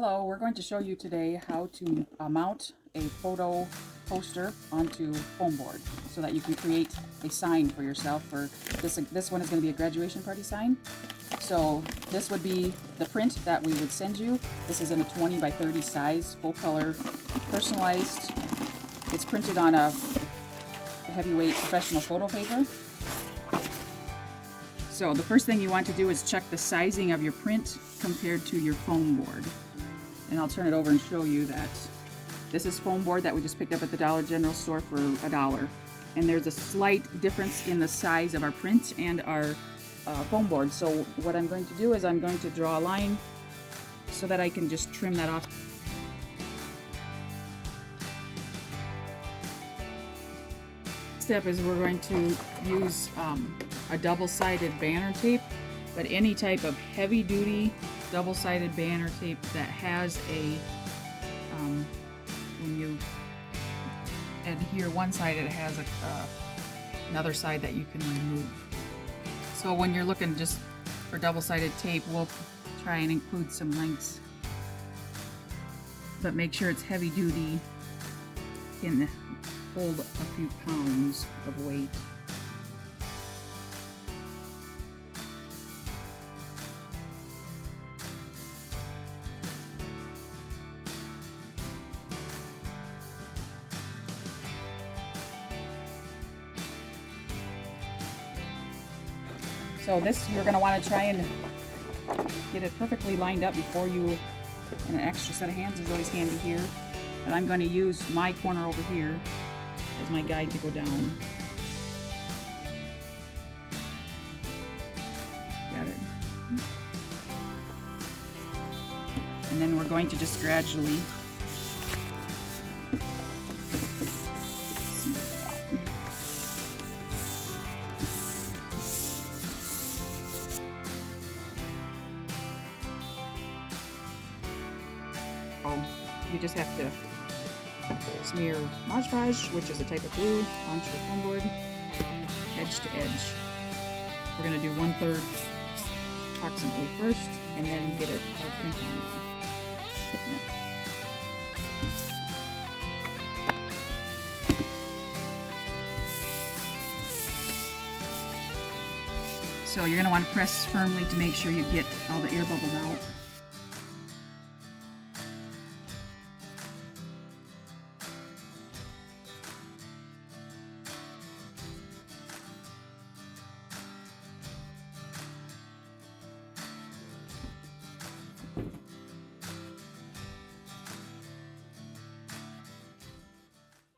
Hello, we're going to show you today how to mount a photo poster onto foam board so that you can create a sign for yourself. For this one is going to be a graduation party sign. So this would be the print that we would send you. This is in a 20 by 30 size, full color, personalized. It's printed on a heavyweight professional photo paper. So the first thing you want to do is check the sizing of your print compared to your foam board. And I'll turn it over and show you that this is foam board that we just picked up at the Dollar General store for $1. And there's a slight difference in the size of our print and our foam board. So what I'm going to do is I'm going to draw a line so that I can just trim that off. Step is we're going to use a double-sided banner tape, but any type of heavy-duty double-sided banner tape that has a when you adhere one side, it has another side that you can remove. So when you're looking just for double-sided tape, we'll try and include some links, but make sure it's heavy-duty, can hold a few pounds of weight. So this, you're going to want to try and get it perfectly lined up before you, and an extra set of hands is always handy here. And I'm going to use my corner over here as my guide to go down. Got it. And then we're going to just gradually you just have to smear Mod Podge, which is a type of glue, onto the foam board, edge to edge. We're going to do 1/3 approximately first, and then get it our print on. So you're going to want to press firmly to make sure you get all the air bubbles out.